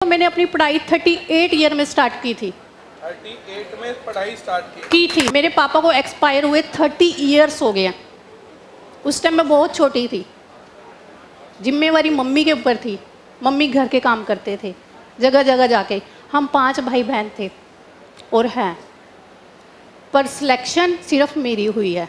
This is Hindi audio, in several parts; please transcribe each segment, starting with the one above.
मैंने अपनी पढ़ाई 38 ईयर में स्टार्ट की थी। 38 में पढ़ाई स्टार्ट की थी। मेरे पापा को एक्सपायर हुए 30 ईयर्स हो गया। उस टाइम मैं बहुत छोटी थी, जिम्मेवारी मम्मी के ऊपर थी। मम्मी घर के काम करते थे जगह जगह जाके। हम 5 भाई बहन थे और हैं, पर सिलेक्शन सिर्फ मेरी हुई है।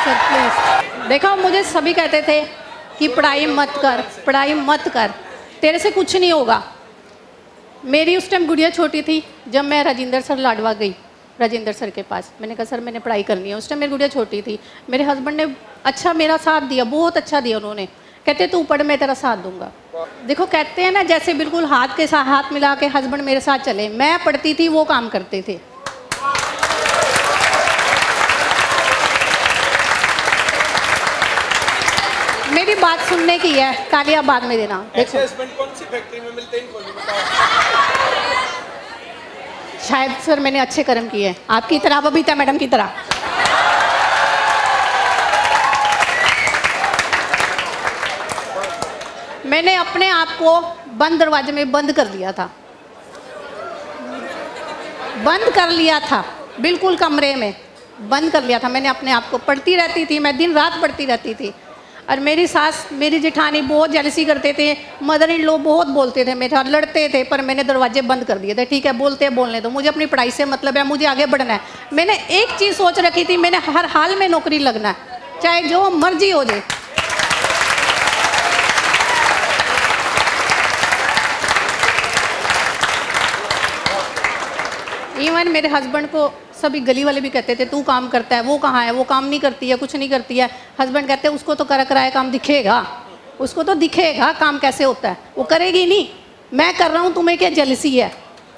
सर प्लीज देखो, मुझे सभी कहते थे कि पढ़ाई मत कर, पढ़ाई मत कर, तेरे से कुछ नहीं होगा। मेरी उस टाइम गुड़िया छोटी थी। जब मैं राजेंद्र सर लाडवा गई, राजेंद्र सर के पास, मैंने कहा सर मैंने पढ़ाई करनी है। उस टाइम मेरी गुड़िया छोटी थी। मेरे हस्बैंड ने अच्छा मेरा साथ दिया, बहुत अच्छा दिया उन्होंने। कहते तू पढ़, मैं तेरा साथ दूंगा। देखो कहते हैं ना, जैसे बिल्कुल हाथ के साथ हाथ मिला के हस्बैंड मेरे साथ चले। मैं पढ़ती थी, वो काम करते थे। मेरी बात सुनने की है, तालियां बाद में देना। देखो कौन सी फैक्ट्री में मिलते हैं, शायद सर मैंने अच्छे कर्म किए हैं, आपकी तरह, बबीता मैडम की तरह। मैंने अपने आप को बंद दरवाजे में बंद कर दिया था, बंद कर लिया था, बिल्कुल कमरे में बंद कर लिया था मैंने अपने आप को। पढ़ती रहती थी मैं, दिन रात पढ़ती रहती थी। और मेरी सास, मेरी जेठानी बहुत जेलसी करते थे। मदर इन लॉ बहुत बोलते थे, मेरे साथ लड़ते थे, पर मैंने दरवाजे बंद कर दिए थे। ठीक है, बोलते हैं बोलने दो, मुझे अपनी पढ़ाई से मतलब है, मुझे आगे बढ़ना है। मैंने एक चीज़ सोच रखी थी, मैंने हर हाल में नौकरी लगना है, चाहे जो मर्जी हो जाए। इवन मेरे हस्बैंड को सभी गली वाले भी कहते थे तू काम करता है, वो कहाँ है, वो काम नहीं करती है, कुछ नहीं करती है। हस्बैंड कहते हैं उसको तो कराया काम दिखेगा, उसको तो दिखेगा काम कैसे होता है, वो करेगी नहीं। मैं कर रहा हूँ, तुम्हें क्या जेलसी है,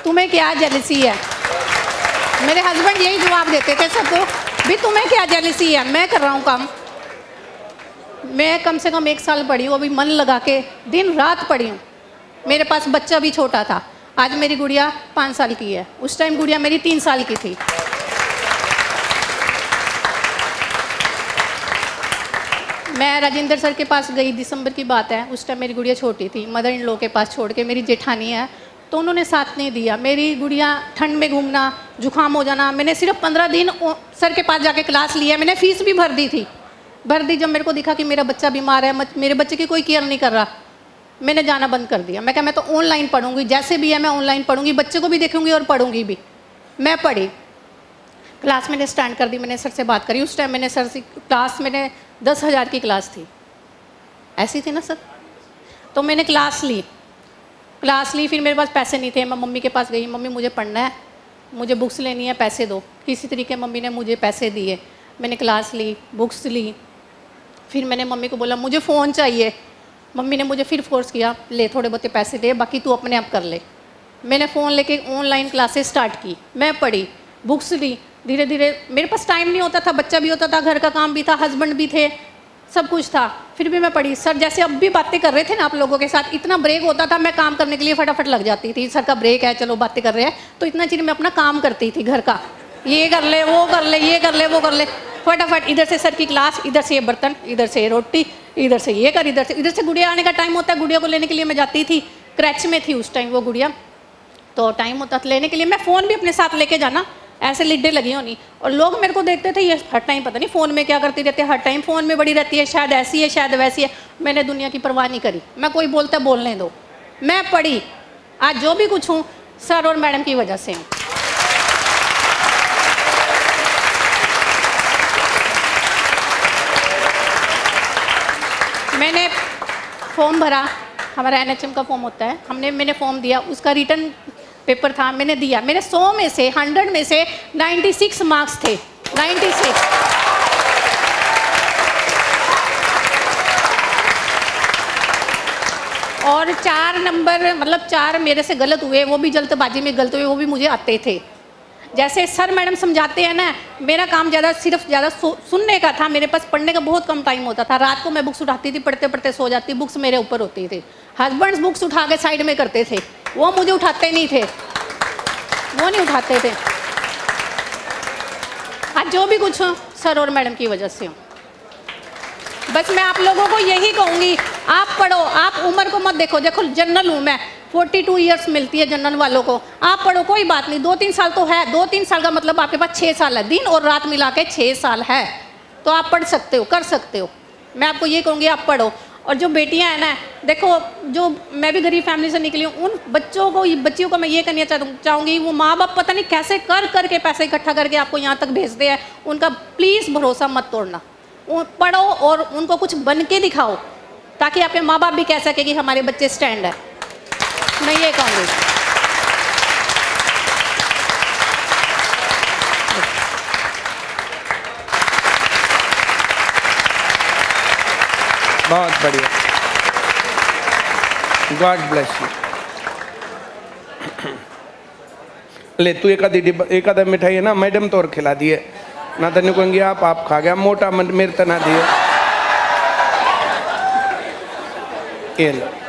तुम्हें क्या जेलसी है। मेरे हस्बैंड यही जवाब देते थे सबको, भी तुम्हें क्या जेलसी है, मैं कर रहा हूँ काम। मैं कम से कम 1 साल पढ़ी हूँ, अभी मन लगा के दिन रात पढ़ी हूँ। मेरे पास बच्चा भी छोटा था। आज मेरी गुड़िया 5 साल की है, उस टाइम गुड़िया मेरी 3 साल की थी। मैं राजेंद्र सर के पास गई, दिसंबर की बात है। उस टाइम मेरी गुड़िया छोटी थी। मदर इन लॉ के पास छोड़ के, मेरी जेठानी है तो उन्होंने साथ नहीं दिया। मेरी गुड़िया ठंड में घूमना, जुकाम हो जाना। मैंने सिर्फ 15 दिन सर के पास जाके क्लास लिया। मैंने फ़ीस भी भर दी थी, भर दी। जब मेरे को दिखा कि मेरा बच्चा बीमार है, मेरे बच्चे की कोई केयर नहीं कर रहा, मैंने जाना बंद कर दिया। मैं कहा मैं तो ऑनलाइन पढ़ूंगी, जैसे भी है मैं ऑनलाइन पढ़ूंगी, बच्चे को भी देखूंगी और पढ़ूंगी भी। मैं पढ़ी, क्लास मैंने स्टैंड कर दी। मैंने सर से बात करी। उस टाइम मैंने सर से क्लास, मैंने 10,000 की क्लास थी, ऐसी थी ना सर। तो मैंने क्लास ली। फिर मेरे पास पैसे नहीं थे। मैं मम्मी के पास गई, मम्मी मुझे पढ़ना है, मुझे बुक्स लेनी है, पैसे दो। किसी तरीके मम्मी ने मुझे पैसे दिए। मैंने क्लास ली, बुक्स ली। फिर मैंने मम्मी को बोला मुझे फ़ोन चाहिए। मम्मी ने मुझे फिर फोर्स किया, ले थोड़े बहुत पैसे दे, बाकी तू अपने आप कर ले। मैंने फ़ोन लेके ऑनलाइन क्लासेस स्टार्ट की। मैं पढ़ी, बुक्स ली। धीरे धीरे मेरे पास टाइम नहीं होता था, बच्चा भी होता था, घर का काम भी था, हस्बैंड भी थे, सब कुछ था, फिर भी मैं पढ़ी। सर जैसे अब भी बातें कर रहे थे ना आप लोगों के साथ, इतना ब्रेक होता था, मैं काम करने के लिए फटाफट लग जाती थी। सर का ब्रेक है, चलो बातें कर रहे हैं, तो इतना चीज़ मैं अपना काम करती थी घर का, ये कर ले, वो कर ले, ये कर ले, वो कर ले, फटाफट। इधर से सर की क्लास, इधर से ये बर्तन, इधर से ये रोटी, इधर से ये कर, इधर से गुड़िया आने का टाइम होता है, गुड़िया को लेने के लिए मैं जाती थी। क्रैच में थी उस टाइम वो गुड़िया, तो टाइम होता था लेने के लिए। मैं फ़ोन भी अपने साथ लेके जाना, ऐसे लिड्डे लगी होनी। और लोग मेरे को देखते थे, ये हर टाइम पता नहीं फ़ोन में क्या करती रहती है, हर टाइम फ़ोन में बड़ी रहती है, शायद ऐसी है, शायद वैसी है। मैंने दुनिया की परवाह नहीं करी, मैं कोई बोलता बोलने दो। मैं पढ़ी, आज जो भी कुछ हूँ सर और मैडम की वजह से हूँ। मैंने फॉर्म भरा, हमारा NHM का फॉर्म होता है, मैंने फॉर्म दिया, उसका रिटर्न पेपर था, मैंने दिया। मेरे 100 में से 100 में से 96 मार्क्स थे, 96। और 4 नंबर, मतलब 4 मेरे से गलत हुए, वो भी जल्दबाजी में गलत हुए, वो भी मुझे आते थे। जैसे सर मैडम समझाते हैं ना, मेरा काम ज़्यादा सुनने का था, मेरे पास पढ़ने का बहुत कम टाइम होता था। रात को मैं बुक्स उठाती थी, पढ़ते पढ़ते सो जाती, बुक्स मेरे ऊपर होती थी। हस्बैंड्स बुक्स उठा के साइड में करते थे, वो मुझे उठाते नहीं थे, वो नहीं उठाते थे। आज जो भी कुछ हो सर और मैडम की वजह से हो। बस मैं आप लोगों को यही कहूँगी, आप पढ़ो, आप उम्र को मत देखो। देखो जनरल हूँ मैं, 42 ईयर्स मिलती है जनरल वालों को। आप पढ़ो, कोई बात नहीं, 2-3 साल तो है, 2-3 साल का मतलब आपके पास 6 साल है, दिन और रात मिला के 6 साल है, तो आप पढ़ सकते हो, कर सकते हो। मैं आपको ये कहूँगी आप पढ़ो। और जो बेटियां हैं ना, देखो जो मैं भी गरीब फैमिली से निकली हूँ, उन बच्चियों को मैं ये कहना चाहूँगी, वो माँ बाप पता नहीं कैसे कर के पैसे इकट्ठा करके आपको यहाँ तक भेजते हैं, उनका प्लीज़ भरोसा मत तोड़ना। पढ़ो और उनको कुछ बन के दिखाओ, ताकि आपके माँ बाप भी कह सके कि हमारे बच्चे स्टैंड है। मैं ये कहूँगी। बहुत बढ़िया, गॉड ब्लेस यू। ले तू एक आधा मिठाई है ना मैडम तो और खिला दिए ना, तो नहीं कहेंगे आप खा गया, मोटा मेरे तना दिए। ये लो।